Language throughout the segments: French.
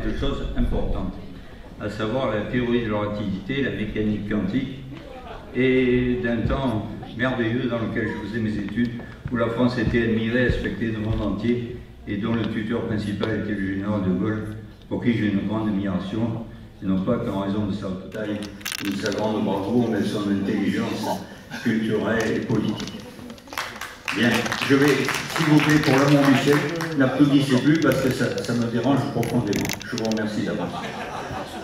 de choses importantes, à savoir la théorie de la relativité, la mécanique quantique, et d'un temps merveilleux dans lequel je faisais mes études, où la France était admirée, respectée du monde entier, et dont le tuteur principal était le général de Gaulle, pour qui j'ai une grande admiration, et non pas qu'en raison de sa taille ou de sa grande bravoure, mais de son intelligence culturelle et politique. Bien, je vais, s'il vous plaît, pour l'amour du ciel, n'applaudissez plus parce que ça me dérange profondément. Je vous remercie d'avance.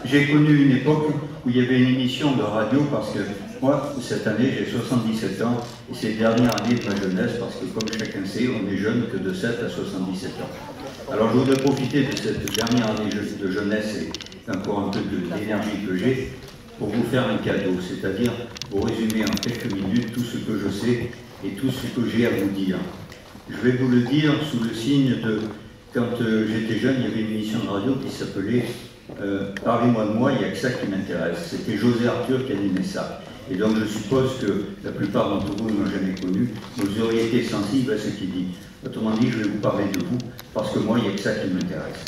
J'ai connu une époque où il y avait une émission de radio parce que moi, cette année, j'ai 77 ans et c'est la dernière année de ma jeunesse parce que, comme chacun sait, on est jeune que de 7 à 77 ans. Alors, je voudrais profiter de cette dernière année de jeunesse et encore un peu d'énergie que j'ai pour vous faire un cadeau, c'est-à-dire vous résumer en quelques minutes tout ce que je sais et tout ce que j'ai à vous dire. Je vais vous le dire sous le signe de... Quand j'étais jeune, il y avait une émission de radio qui s'appelait Parlez-moi de moi, il n'y a que ça qui m'intéresse. C'était José Arthur qui animait ça. Et donc je suppose que la plupart d'entre vous ne l'ont jamais connu. Vous auriez été sensible à ce qu'il dit. Autrement dit, je vais vous parler de vous, parce que moi, il n'y a que ça qui m'intéresse.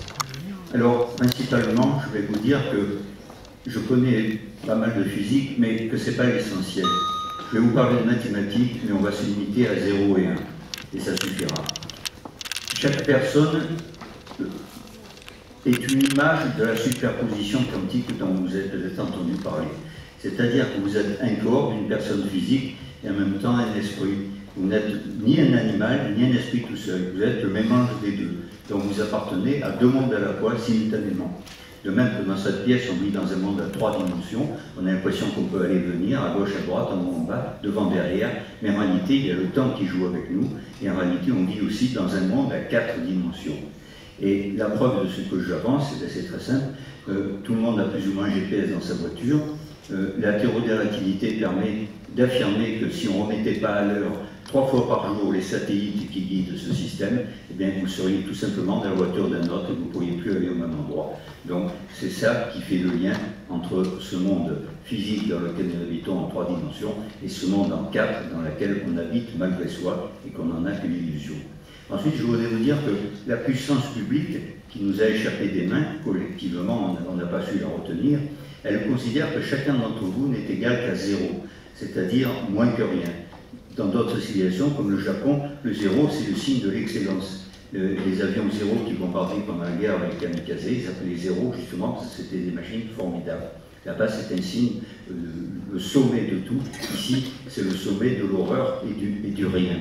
Alors, principalement, je vais vous dire que je connais pas mal de physique, mais que ce n'est pas l'essentiel. Je vais vous parler de mathématiques, mais on va se limiter à 0 et 1. Et ça suffira. Chaque personne est une image de la superposition quantique dont vous avez entendu parler. C'est-à-dire que vous êtes un corps, une personne physique, et en même temps un esprit. Vous n'êtes ni un animal, ni un esprit tout seul. Vous êtes le mélange des deux. Donc vous appartenez à deux mondes à la fois, simultanément. De même que dans cette pièce, on vit dans un monde à 3 dimensions, on a l'impression qu'on peut aller venir, à gauche, à droite, en haut, en bas, devant, derrière, mais en réalité, il y a le temps qui joue avec nous, et en réalité, on vit aussi dans un monde à 4 dimensions. Et la preuve de ce que j'avance, c'est très simple, tout le monde a plus ou moins GPS dans sa voiture, la théorie de la relativité permet d'affirmer que si on ne remettait pas à l'heure 3 fois par jour les satellites qui guident ce système, eh bien vous seriez tout simplement dans la voiture d'un autre et vous ne pourriez plus aller au même endroit. Donc c'est ça qui fait le lien entre ce monde physique dans lequel nous habitons en 3 dimensions et ce monde en 4 dans lequel on habite malgré soi et qu'on n'en a que l'illusion. Ensuite, je voudrais vous dire que la puissance publique qui nous a échappé des mains, collectivement on n'a pas su la retenir, elle considère que chacun d'entre vous n'est égal qu'à 0, c'est-à-dire moins que rien. Dans d'autres civilisations, comme le Japon, le 0, c'est le signe de l'excellence. Les avions 0 qui bombardaient pendant la guerre avec kamikaze, ils s'appelaient 0 justement parce que c'était des machines formidables. Là-bas, c'est un signe, le sommet de tout. Ici, c'est le sommet de l'horreur et du rien.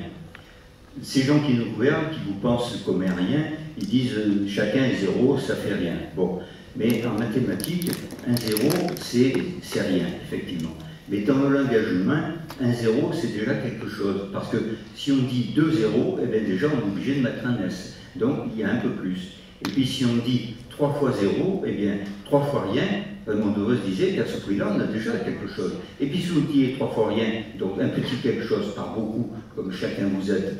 Ces gens qui nous gouvernent, qui vous pensent comme un rien, ils disent chacun est 0, ça fait rien. Bon, mais en mathématiques, un 0, c'est rien, effectivement. Mais dans le langage humain, un 0, c'est déjà quelque chose. Parce que si on dit 2 zéros, eh bien déjà on est obligé de mettre un S. Donc il y a un peu plus. Et puis si on dit 3 fois 0, eh bien 3 fois rien, Raymond Devos disait qu'à ce prix-là, on a déjà quelque chose. Et puis si vous dites 3 fois rien, donc un petit quelque chose par beaucoup, comme chacun vous êtes,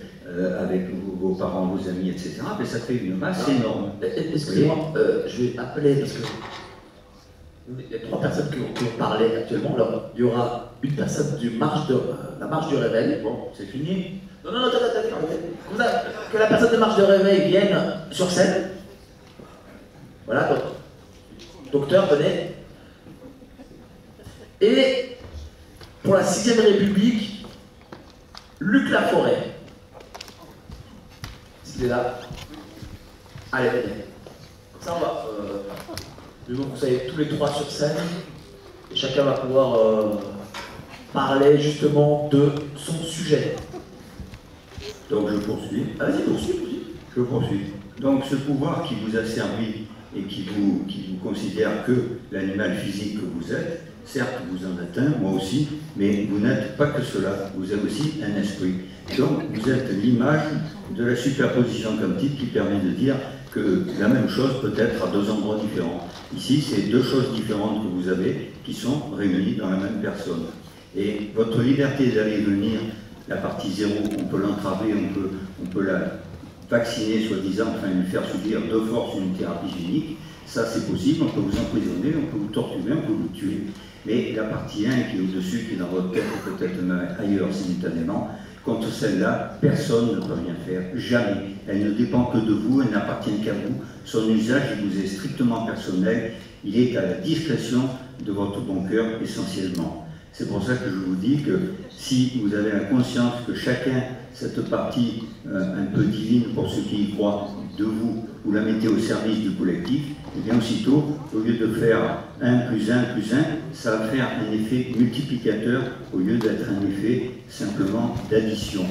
avec vos parents, vos amis, etc., mais ça fait une masse énorme. Excusez-moi, je vais appeler, parce que il y a 3 personnes qui ont parlé actuellement. Alors, il y aura une personne la marche du réveil. Bon, c'est fini. Non, attends. Que la personne de marche de réveil vienne sur scène. Voilà, donc, docteur, venez. Et pour la 6ème République, Luc Laforêt. S'il est là. Allez, venez. Comme ça, on va. Donc vous savez tous les 3 sur scène, et chacun va pouvoir parler justement de son sujet. Donc je poursuis. Vas-y, poursuis. Je poursuis. Donc ce pouvoir qui vous a servi et qui vous considère que l'animal physique que vous êtes, certes vous en êtes un, moi aussi, mais vous n'êtes pas que cela, vous avez aussi un esprit. Donc vous êtes l'image de la superposition quantique qui permet de dire que la même chose peut être à 2 endroits différents. Ici, c'est 2 choses différentes que vous avez qui sont réunies dans la même personne. Et votre liberté d'aller et venir, la partie 0, on peut l'entraver, on peut la vacciner, soi-disant, enfin lui faire subir de force une thérapie génique. Ça, c'est possible, on peut vous emprisonner, on peut vous torturer, on peut vous tuer. Mais la partie 1 qui est au-dessus, qui est dans votre tête, peut-être même ailleurs simultanément, Contre celle-là, personne ne peut rien faire, jamais. Elle ne dépend que de vous, elle n'appartient qu'à vous. Son usage, il vous est strictement personnel, il est à la discrétion de votre bon cœur essentiellement. C'est pour ça que je vous dis que si vous avez la conscience que chacun, cette partie un peu divine pour ceux qui y croient, de vous, vous la mettez au service du collectif, et bien aussitôt, au lieu de faire 1 plus 1 plus 1, ça va faire un effet multiplicateur au lieu d'être un effet simplement d'addition.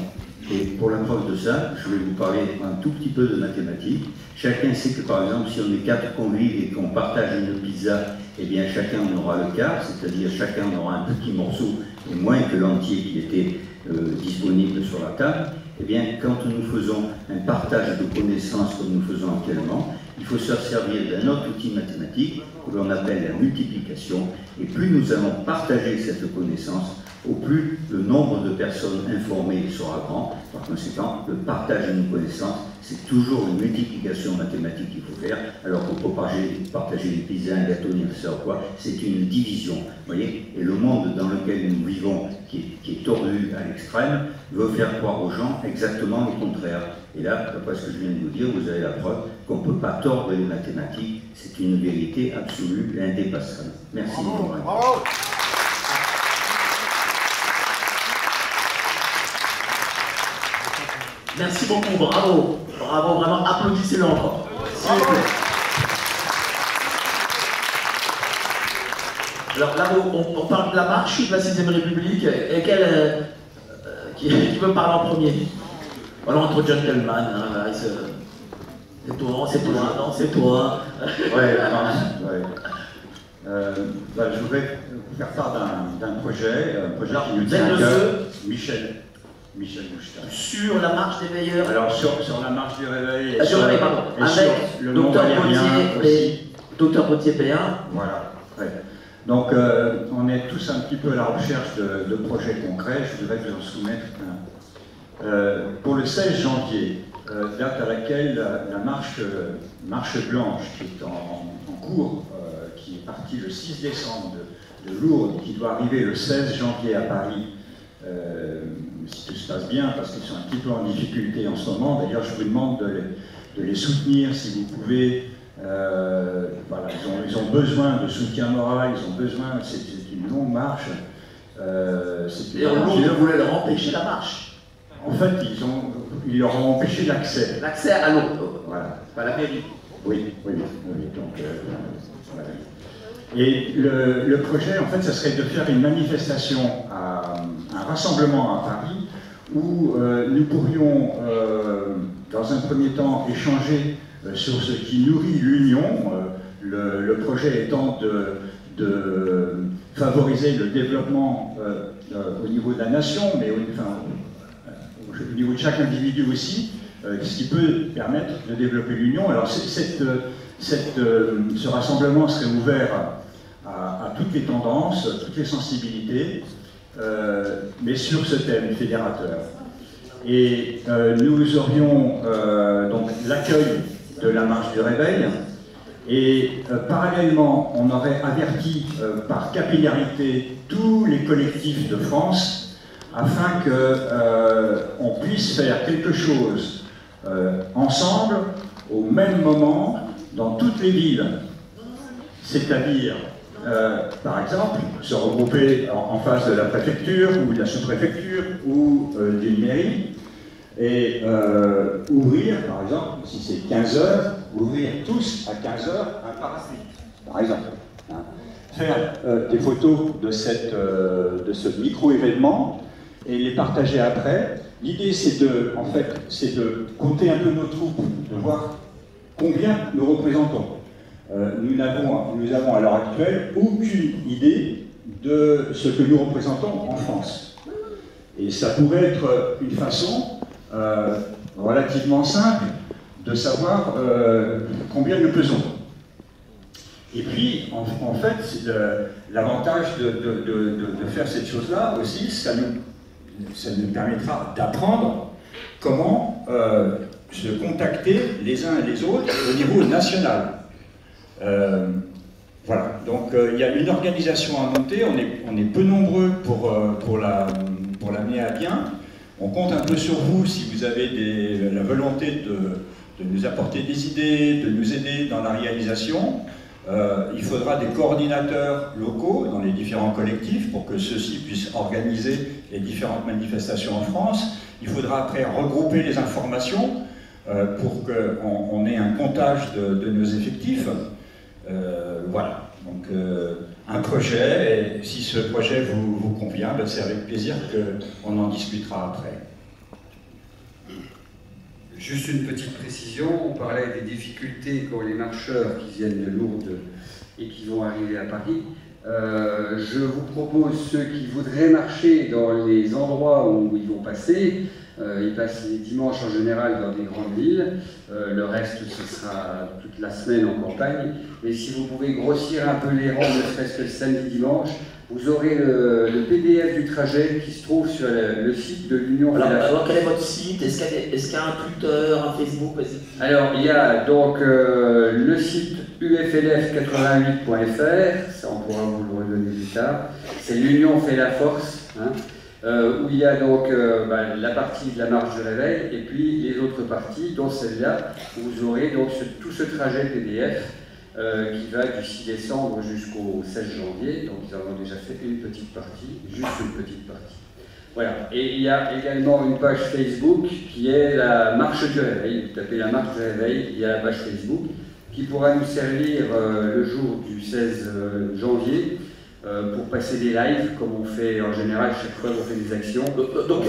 Et pour la preuve de ça, je vais vous parler un tout petit peu de mathématiques. Chacun sait que par exemple, si on est 4 convives et qu'on partage une pizza, eh bien chacun en aura le quart, c'est-à-dire chacun en aura un petit morceau et moins que l'entier qui était disponible sur la table. Eh bien, quand nous faisons un partage de connaissances comme nous faisons actuellement, il faut se servir d'un autre outil mathématique que l'on appelle la multiplication. Et plus nous allons partager cette connaissance, au plus le nombre de personnes informées sera grand. Par conséquent, le partage de nos connaissances, c'est toujours une multiplication mathématique qu'il faut faire, alors que pour partager des pizzas, un gâteau, ni ça ou quoi, c'est une division. Vous voyez? Et le monde dans lequel nous vivons, qui est tordu à l'extrême, veut faire croire aux gens exactement le contraire. Et là, d'après ce que je viens de vous dire, vous avez la preuve qu'on ne peut pas tordre les mathématiques. C'est une vérité absolue et indépassable. Merci. Bravo. Merci beaucoup, bravo. Bravo, vraiment, applaudissez-le encore. S'il vous plaît. Alors là, on parle de la marche de la 6ème République. Et qui veut parler en premier? Voilà, entre gentlemen, hein, c'est toi, non, c'est toi. Ouais, je voudrais vous faire part d'un projet qui nous tient à cœur. Michel Bouchetin. Sur la marche des veilleurs. Alors sur la marche du réveil et sur le monde valérien aussi. Docteur Gauthier Péa. Voilà. Ouais. Donc on est tous un petit peu à la recherche de projets concrets. Je voudrais vous en soumettre un. Pour le 16 janvier, date à laquelle la marche blanche qui est en cours, qui est partie le 6 décembre de Lourdes, qui doit arriver le 16 janvier à Paris, si tout se passe bien, parce qu'ils sont un petit peu en difficulté en ce moment. D'ailleurs, je vous demande de les soutenir si vous pouvez. Voilà, ils ont besoin de soutien moral, ils ont besoin, c'est une longue marche. Et on voulait leur empêcher la marche. En fait, ils leur ont empêché l'accès. L'accès à l'eau. Voilà. Pas la mairie. Oui. Donc, voilà. Et le projet, en fait, ça serait de faire une manifestation, un rassemblement à Paris, où nous pourrions, dans un premier temps, échanger sur ce qui nourrit l'union, le projet étant de favoriser le développement au niveau de la nation, mais au niveau de chaque individu aussi, ce qui peut permettre de développer l'union. Alors ce rassemblement serait ouvert à toutes les tendances, toutes les sensibilités, mais sur ce thème fédérateur. Et nous aurions donc l'accueil de la marche du réveil, et parallèlement, on aurait averti par capillarité tous les collectifs de France afin qu'on puisse faire quelque chose ensemble, au même moment, dans toutes les villes. C'est-à-dire, par exemple, se regrouper en face de la préfecture ou de la sous-préfecture ou d'une mairie et ouvrir, par exemple, si c'est 15 heures, ouvrir tous à 15 heures un parapluie, par exemple. Hein. Faire des photos de ce micro-événement et les partager après. L'idée, c'est de compter un peu nos troupes, de voir combien nous représentons. Nous avons à l'heure actuelle aucune idée de ce que nous représentons en France. Et ça pourrait être une façon relativement simple de savoir combien nous pesons. Et puis, en fait, l'avantage de faire cette chose-là aussi, ça nous permettra d'apprendre comment se contacter les uns et les autres au niveau national. Voilà, donc il y a une organisation à monter, on est peu nombreux pour l'amener à bien. On compte un peu sur vous si vous avez la volonté de nous apporter des idées, de nous aider dans la réalisation. Il faudra des coordinateurs locaux dans les différents collectifs pour que ceux-ci puissent organiser les différentes manifestations en France. Il faudra après regrouper les informations pour qu'on ait un comptage de nos effectifs. Voilà, donc un projet, et si ce projet vous convient, ben c'est avec plaisir qu'on en discutera après. Juste une petite précision, on parlait des difficultés qu'ont les marcheurs qui viennent de Lourdes et qui vont arriver à Paris. Je vous propose ceux qui voudraient marcher dans les endroits où ils vont passer. Ils passent les dimanches en général dans des grandes villes. Le reste, ce sera toute la semaine en campagne. Mais si vous pouvez grossir un peu les rangs, ne serait-ce que le samedi, dimanche, vous aurez le PDF du trajet qui se trouve sur le site de l'Union. Alors, quel est votre site? Est-ce qu'il y a un Twitter, un Facebook? Alors, il y a donc le site uflf88.fr, ça on pourra vous le redonner plus tard. C'est l'Union fait la force, hein, où il y a donc la partie de la marche du réveil et puis les autres parties, dont celle-là, où vous aurez donc tout ce trajet PDF. Qui va du 6 décembre jusqu'au 16 janvier, donc ils en ont déjà fait une petite partie, juste une petite partie. Voilà, et il y a également une page Facebook qui est la marche du réveil. Vous tapez la marche du réveil, il y a la page Facebook qui pourra nous servir le jour du 16 janvier pour passer des lives, comme on fait en général chaque fois qu'on fait des actions. Donc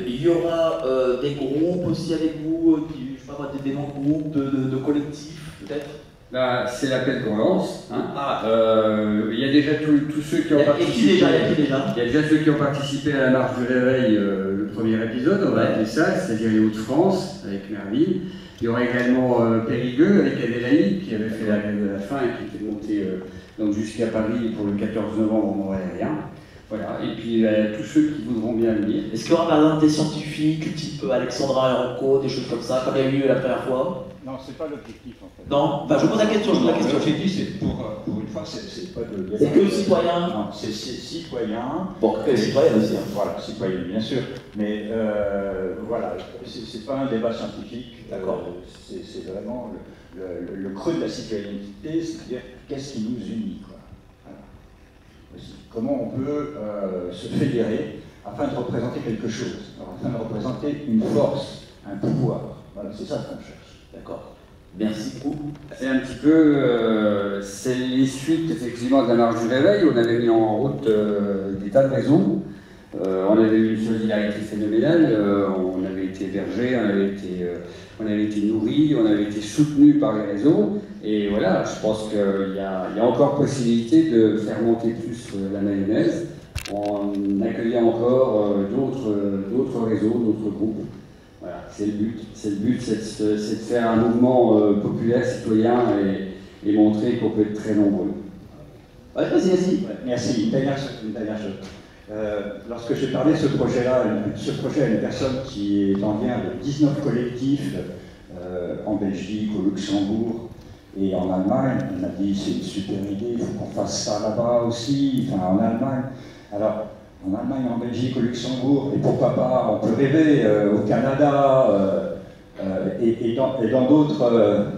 il y aura des groupes aussi avec vous, je sais pas, des groupes, de collectifs peut-être? Là, c'est l'appel qu'on lance. Hein. Il y a déjà tous ceux qui ont participé. Il y a déjà ceux qui ont participé à la marche du réveil, le premier épisode, on va appeler ça, c'est-à-dire les Hauts-de-France, avec Merville. Il y aura également Périgueux avec Adélaïde, qui avait fait la grève de la faim et qui était monté jusqu'à Paris pour le 14 novembre en Montréal. Voilà, et puis tous ceux qui voudront bien venir. Est-ce qu'il y aura par exemple des scientifiques type Alexandra Rocco, des choses comme ça, comme il y a eu la première fois? Non, c'est pas l'objectif en fait. Non, je pose la question. L'objectif, c'est pour une fois, c'est pas de. C'est que citoyen. Non, c'est citoyen. Bon, que citoyen aussi. Voilà, citoyen bien sûr. Mais voilà, c'est pas un débat scientifique. D'accord. C'est vraiment le creux de la citoyenneté, c'est-à-dire qu'est-ce qui nous unit, quoi. Voilà. Comment on peut se fédérer afin de représenter quelque chose, afin de représenter une force, un pouvoir. Voilà, c'est ça qu'on cherche. D'accord. Merci beaucoup. C'est un petit peu, c'est les suites effectivement de la marche du réveil. On avait mis en route des tas de raisons. On avait eu une solidarité phénoménale. On avait été hébergés, on avait été nourris, on avait été soutenus par les réseaux. Et voilà, je pense qu'il y a encore possibilité de faire monter plus la mayonnaise en accueillant encore d'autres réseaux, d'autres groupes. Voilà, c'est le but. C'est de faire un mouvement populaire, citoyen et montrer qu'on peut être très nombreux. Ouais, vas-y. Merci. Une dernière chose. Lorsque j'ai parlé de ce projet-là, ce projet a une personne qui est en lien avec 19 collectifs en Belgique, au Luxembourg et en Allemagne. Il m'a dit c'est une super idée, il faut qu'on fasse ça là-bas aussi, enfin en Allemagne. Alors, en Allemagne, en Belgique, au Luxembourg, et pourquoi pas, on peut rêver au Canada et dans d'autres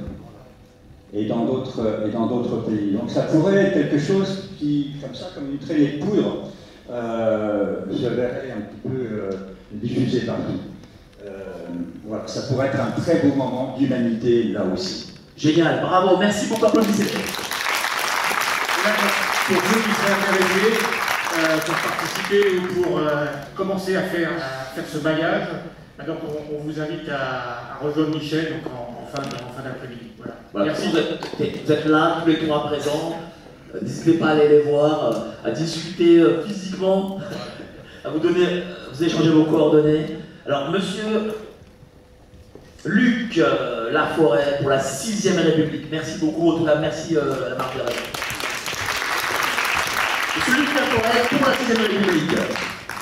pays. Donc ça pourrait être quelque chose qui, comme ça, comme une traînée de poudre, se verrait un petit peu diffusé partout. Voilà, ça pourrait être un très beau moment d'humanité là aussi. Génial, bravo, merci beaucoup, applaudissez. Pour ceux qui seraient intéressés pour participer ou pour commencer à faire ce bagage, donc on vous invite à rejoindre Michel donc en fin d'après-midi. Voilà. Merci. Vous êtes là, tous les trois présents. N'hésitez pas à aller les voir, à discuter physiquement, à vous échanger vos coordonnées. Alors, monsieur Luc Laforêt pour la 6e République. Merci beaucoup, en tout cas, merci à la marque de la République. Monsieur Luc Laforêt pour la 6e République.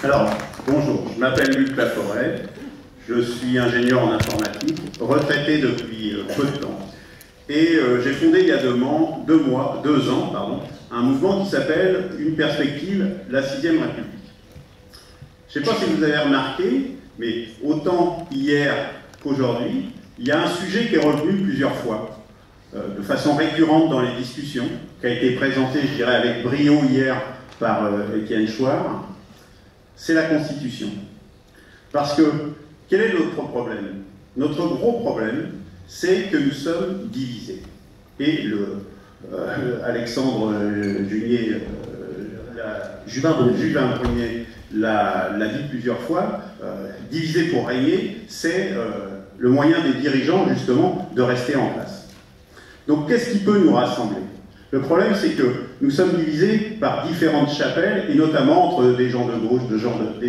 Alors, bonjour, je m'appelle Luc Laforêt, je suis ingénieur en informatique, retraité depuis peu de temps. Et j'ai fondé il y a 2 ans, un mouvement qui s'appelle Une perspective, la 6e République. Je ne sais pas si vous avez remarqué, Mais autant hier qu'aujourd'hui, il y a un sujet qui est revenu plusieurs fois, de façon récurrente dans les discussions, qui a été présenté, je dirais, avec brio hier par Étienne Chouard, c'est la Constitution. Parce que, quel est notre problème? Notre gros problème, c'est que nous sommes divisés. Et Alexandre Juvin Brunier l'a dit plusieurs fois, diviser pour régner, c'est le moyen des dirigeants, justement, de rester en place. Donc, qu'est-ce qui peut nous rassembler? Le problème, c'est que nous sommes divisés par différentes chapelles, et notamment entre des gens de gauche, des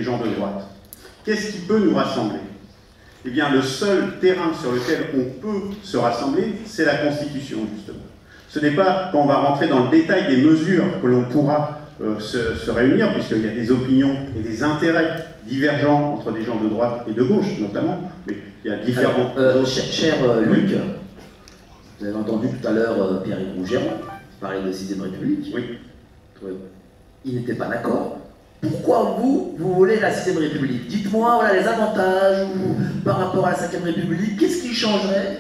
gens de droite. Qu'est-ce qui peut nous rassembler? Eh bien, le seul terrain sur lequel on peut se rassembler, c'est la Constitution, justement. Ce n'est pas quand on va rentrer dans le détail des mesures que l'on pourra se réunir, puisqu'il y a des opinions et des intérêts divergents entre des gens de droite et de gauche, notamment, mais il y a différents... Cher Luc, vous avez entendu tout à l'heure Pierre-Yves Rougeron parler de 6ème République. Oui. Il n'était pas d'accord. Pourquoi vous voulez la 6ème République? Dites-moi, voilà, les avantages par rapport à la 5ème République, qu'est-ce qui changerait?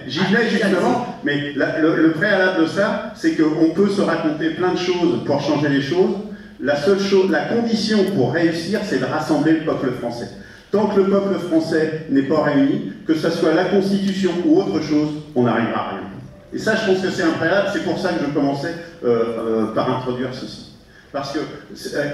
J'y venais justement, mais le préalable de ça, c'est qu'on peut se raconter plein de choses pour changer les choses. La seule chose, la condition pour réussir, c'est de rassembler le peuple français. Tant que le peuple français n'est pas réuni, que ce soit la Constitution ou autre chose, on n'arrivera à rien. Et ça, je pense que c'est un préalable, c'est pour ça que je commençais par introduire ceci. Parce que,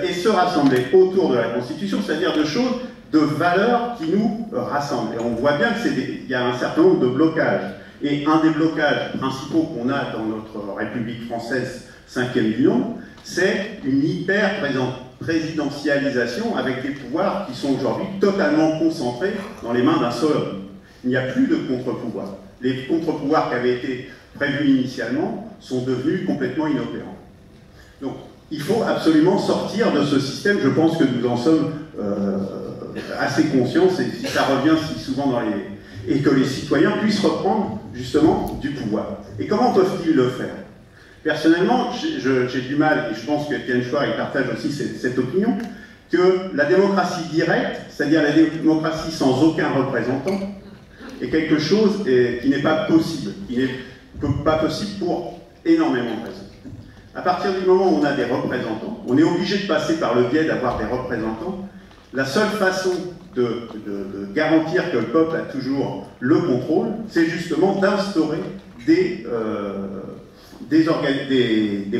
et se rassembler autour de la Constitution, c'est-à-dire de choses, de valeurs qui nous rassemblent. Et on voit bien qu'il y a un certain nombre de blocages. Et un des blocages principaux qu'on a dans notre République française 5e du nom, c'est une hyper-présidentialisation avec des pouvoirs qui sont aujourd'hui totalement concentrés dans les mains d'un seul homme. Il n'y a plus de contre-pouvoirs. Les contre-pouvoirs qui avaient été prévus initialement sont devenus complètement inopérants. Donc, il faut absolument sortir de ce système. Je pense que nous en sommes assez conscients, si ça revient si souvent dans les... et que les citoyens puissent reprendre justement du pouvoir. Et comment peuvent-ils le faire? Personnellement, j'ai du mal, et je pense que Étienne Chouard partage aussi cette opinion, que la démocratie directe, c'est-à-dire la démocratie sans aucun représentant, est quelque chose qui n'est pas possible, qui n'est pas possible pour énormément de raisons. À partir du moment où on a des représentants, on est obligé de passer par le biais d'avoir des représentants. La seule façon de garantir que le peuple a toujours le contrôle, c'est justement d'instaurer des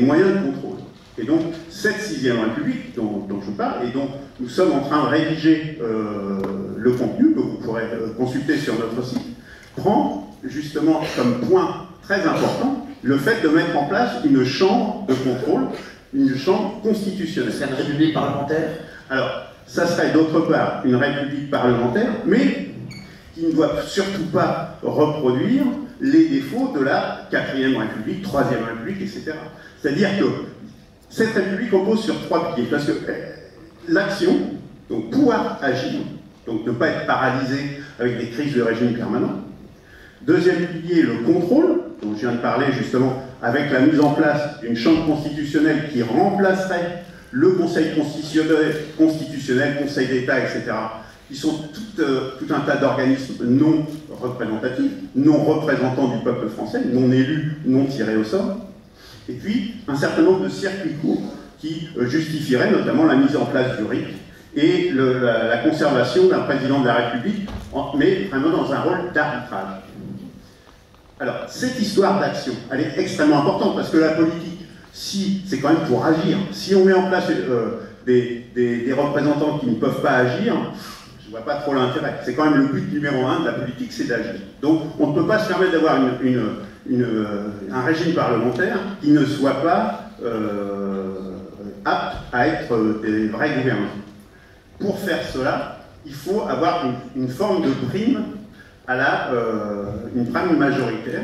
moyens de contrôle. Et donc, cette 6e République dont je parle, et dont nous sommes en train de rédiger le contenu, que vous pourrez consulter sur notre site, prend justement comme point très important le fait de mettre en place une chambre de contrôle, une chambre constitutionnelle. C'est une république parlementaire? Alors, ça serait d'autre part une république parlementaire, mais qui ne doit surtout pas reproduire les défauts de la 4e République, 3e République, etc. C'est-à-dire que cette République repose sur 3 piliers, parce que l'action, donc pouvoir agir, donc ne pas être paralysé avec des crises de régime permanent. Deuxième pilier, le contrôle, dont je viens de parler justement, avec la mise en place d'une chambre constitutionnelle qui remplacerait le Conseil constitutionnel, Conseil d'État, etc., qui sont tout un tas d'organismes non représentatifs, non représentants du peuple français, non élus, non tirés au sort, et puis un certain nombre de circuits courts qui justifieraient notamment la mise en place du RIC et la conservation d'un président de la République, mais vraiment dans un rôle d'arbitrage. Alors, cette histoire d'action, elle est extrêmement importante, parce que la politique, c'est quand même pour agir. Si on met en place des représentants qui ne peuvent pas agir, je ne vois pas trop l'intérêt. C'est quand même le but numéro 1 de la politique, c'est d'agir. Donc, on ne peut pas se permettre d'avoir un régime parlementaire qui ne soit pas apte à être des vrais gouvernants. Pour faire cela, il faut avoir une forme de prime une prime majoritaire,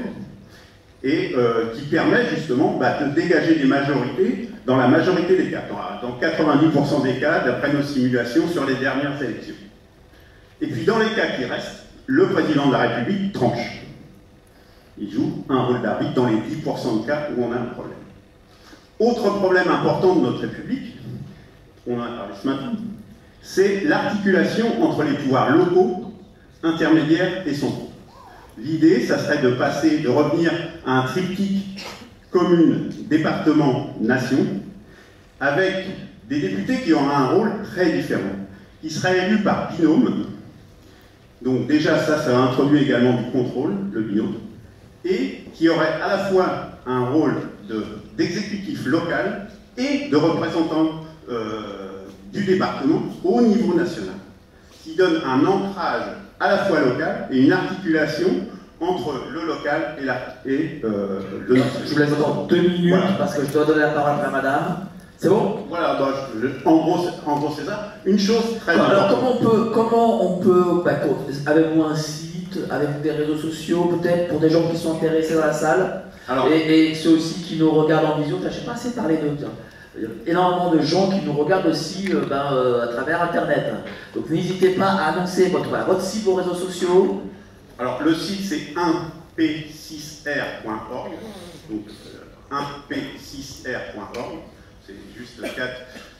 et qui permet justement de dégager des majorités dans la majorité des cas, dans 90% des cas, d'après nos simulations sur les dernières élections. Et puis dans les cas qui restent, le président de la République tranche. Il joue un rôle d'arbitre dans les 10% de cas où on a un problème. Autre problème important de notre République, on en a parlé ce matin, c'est l'articulation entre les pouvoirs locaux, intermédiaires et centraux. L'idée, ça serait de revenir à un triptyque commune, département, nation, avec des députés qui auront un rôle très différent, qui seraient élus par binôme. Donc déjà, ça introduit également du contrôle, le binôme, et qui aurait à la fois un rôle d'exécutif local et de représentant du département au niveau national, qui donne un ancrage à la fois local et une articulation entre le local et le national. Je vous laisse encore 2 minutes, voilà, parce que je dois donner la parole à madame. C'est bon? Voilà, donc, en gros c'est ça. Une chose très importante. Alors comment on peut avec un site, avec des réseaux sociaux, peut-être pour des gens qui sont intéressés dans la salle, et ceux aussi qui nous regardent en visio, je n'ai pas assez parlé d'eux. Il y a énormément de gens qui nous regardent aussi à travers Internet. Donc n'hésitez pas à annoncer votre site, vos réseaux sociaux. Alors le site c'est 1p6r.org. Donc 1p6r.org. C'est juste 4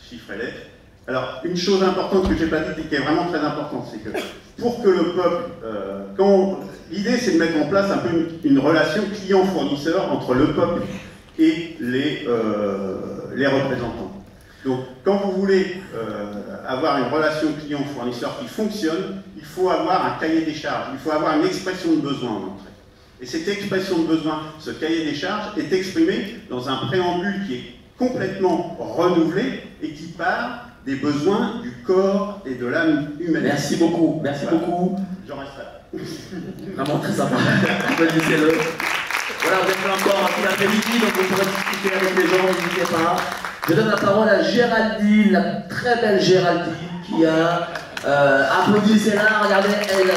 chiffres et lettres. Alors, une chose importante que je n'ai pas dite et qui est vraiment très importante, c'est que pour que le peuple... l'idée, c'est de mettre en place un peu une relation client-fournisseur entre le peuple et les représentants. Donc, quand vous voulez avoir une relation client-fournisseur qui fonctionne, il faut avoir un cahier des charges, il faut avoir une expression de besoin en entrée. Et cette expression de besoin, ce cahier des charges, est exprimé dans un préambule qui est complètement renouvelé et qui part des besoins du corps et de l'âme humaine. Merci beaucoup, merci beaucoup. J'en reste là. Vraiment très sympa. Applaudissez-le. Voilà, vous êtes là encore un peu l'après-midi, donc vous pourrez discuter avec les gens, n'hésitez pas. Je donne la parole à Géraldine, la très belle Géraldine, qui a applaudissez-la, regardez, elle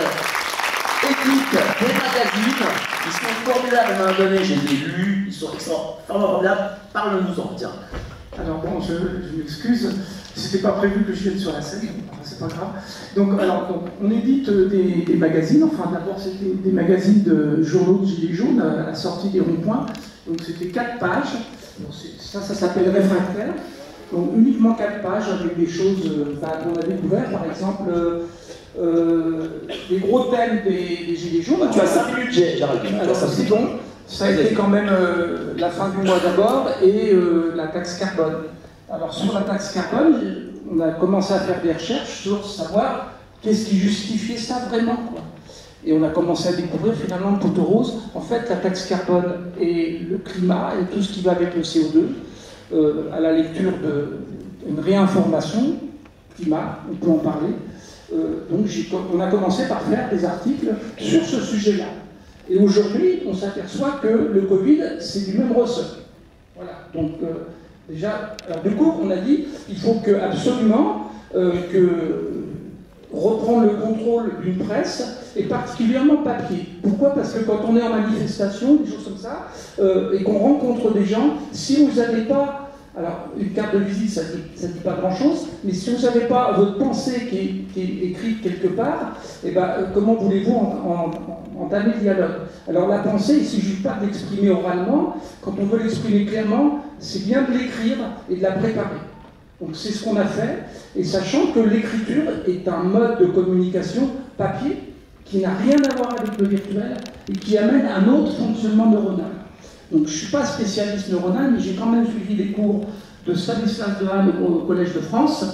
écoute des magazines. Ils sont formidables, à un moment donné, je les ai lus, ils sont formidables, parle-nous-en, tiens. Alors bon, je m'excuse, c'était pas prévu que je vienne sur la scène, c'est pas grave. Donc on édite des magazines, enfin d'abord c'était des magazines de journaux de Gilets jaunes à la sortie des ronds-points, donc c'était 4 pages, donc ça s'appelle Réfractaire, donc uniquement 4 pages avec des choses qu'on a découvert, par exemple les gros thèmes des Gilets jaunes. Tu as 5 minutes, Géraldine. Alors c'est bon. Ça a été quand même la fin du mois d'abord et la taxe carbone. Alors sur la taxe carbone, on a commencé à faire des recherches sur savoir qu'est-ce qui justifiait ça vraiment, quoi. Et on a commencé à découvrir finalement le poteau rose. En fait, la taxe carbone et le climat et tout ce qui va avec le CO2, à la lecture d'une réinformation, climat, on peut en parler. Donc on a commencé par faire des articles sur ce sujet-là. Et aujourd'hui, on s'aperçoit que le Covid, c'est du même ressort. Voilà. Donc, déjà, alors, du coup, on a dit qu'il faut absolument reprendre le contrôle d'une presse, et particulièrement papier. Pourquoi? Parce que quand on est en manifestation, des choses comme ça, et qu'on rencontre des gens, si vous n'avez pas... Alors, une carte de visite, ça ne dit pas grand-chose, mais si vous n'avez pas votre pensée qui est écrite quelque part, eh ben, comment voulez-vous entamer le dialogue? Alors, la pensée, il ne suffit pas de l'exprimer oralement. Quand on veut l'exprimer clairement, c'est bien de l'écrire et de la préparer. Donc, c'est ce qu'on a fait, et sachant que l'écriture est un mode de communication papier qui n'a rien à voir avec le virtuel et qui amène un autre fonctionnement neuronal. Donc, je ne suis pas spécialiste neuronal, mais j'ai quand même suivi des cours de Stanislas Dehaene au Collège de France,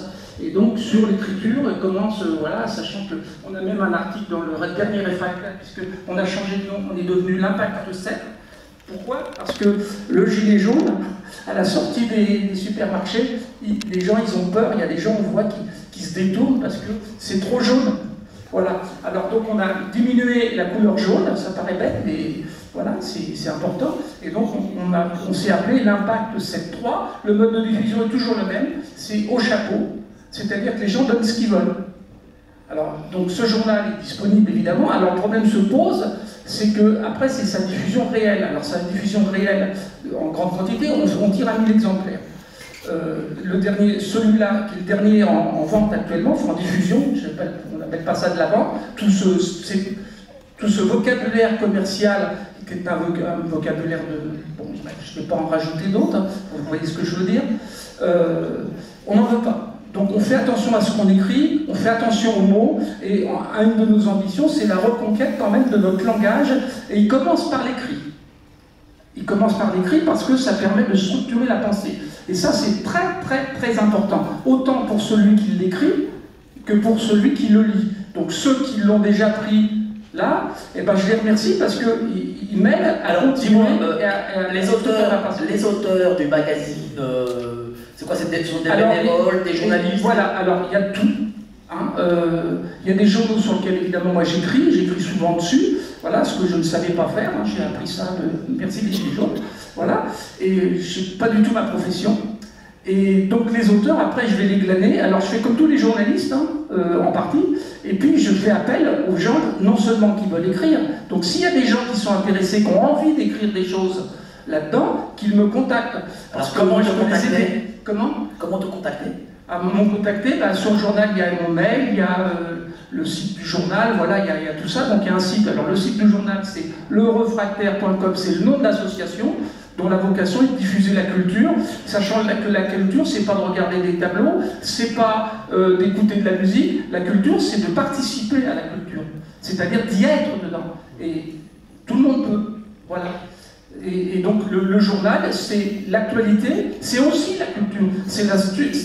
et donc sur l'écriture, voilà, sachant qu'on a même un article dans le dernier Réfractaire, puisqu'on a changé de nom, on est devenu l'Impact 7. Pourquoi? Parce que le gilet jaune, à la sortie des supermarchés, les gens ils ont peur, il y a des gens on voit qui se détournent parce que c'est trop jaune. Voilà, alors donc on a diminué la couleur jaune, ça paraît bête, mais voilà, c'est important. Et donc on s'est appelé l'Impact 7.3. Le mode de diffusion est toujours le même, c'est au chapeau, c'est-à-dire que les gens donnent ce qu'ils veulent. Alors, donc ce journal est disponible évidemment, alors le problème se pose, c'est que après c'est sa diffusion réelle. Alors sa diffusion réelle en grande quantité, on tire à 1000 exemplaires. Le dernier, celui-là, qui est le dernier en vente actuellement, en diffusion, on n'appelle pas ça de la vente, tout ce vocabulaire commercial, qui est un vocabulaire de... Bon, je ne vais pas en rajouter d'autres, hein, vous voyez ce que je veux dire, on n'en veut pas. Donc on fait attention à ce qu'on écrit, on fait attention aux mots, et une de nos ambitions, c'est la reconquête quand même de notre langage, et il commence par l'écrit. Il commence par l'écrit parce que ça permet de structurer la pensée. Et ça, c'est très, très, très important, autant pour celui qui l'écrit que pour celui qui le lit. Donc ceux qui l'ont déjà pris là, eh ben, je les remercie parce qu'ils m'aident à continuer. Les auteurs du magazine, c'est quoi, ce sont des bénévoles, des journalistes? Voilà, alors il y a tout. Hein, il y a des journaux sur lesquels évidemment moi j'écris souvent dessus, voilà, ce que je ne savais pas faire, hein, j'ai appris ça de merci les Gilets jaunes, voilà, et c'est pas du tout ma profession. Et donc les auteurs, après je vais les glaner, alors je fais comme tous les journalistes, hein, en partie, et puis je fais appel aux gens, non seulement qui veulent écrire, donc s'il y a des gens qui sont intéressés, qui ont envie d'écrire des choses là-dedans, qu'ils me contactent. Parce que comment te contacter? Comment te contacter? M'ont contacté, sur le journal il y a mon mail, il y a le site du journal, voilà, il y a tout ça, donc il y a un site. Alors le site du journal c'est lerefractaire.com, c'est le nom de l'association dont la vocation est de diffuser la culture, sachant que la culture c'est pas de regarder des tableaux, c'est pas d'écouter de la musique, la culture c'est de participer à la culture, c'est-à-dire d'y être dedans, et tout le monde peut, voilà. Et donc le journal, c'est l'actualité, c'est aussi la culture, c'est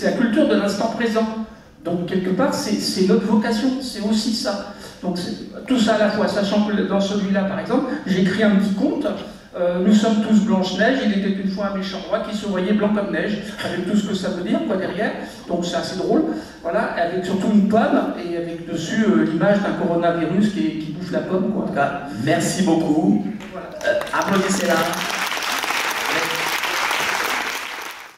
la culture de l'instant présent. Donc quelque part, c'est notre vocation, c'est aussi ça. Donc tout ça à la fois, sachant que dans celui-là, par exemple, j'ai écrit un petit conte. Nous sommes tous Blanche-Neige, il était une fois un méchant roi qui se voyait blanc comme neige, avec tout ce que ça veut dire, quoi, derrière. Donc c'est assez drôle, voilà, avec surtout une pomme, et avec dessus l'image d'un coronavirus qui bouffe la pomme, quoi. En tout cas, merci beaucoup. Voilà. Applaudissez-la.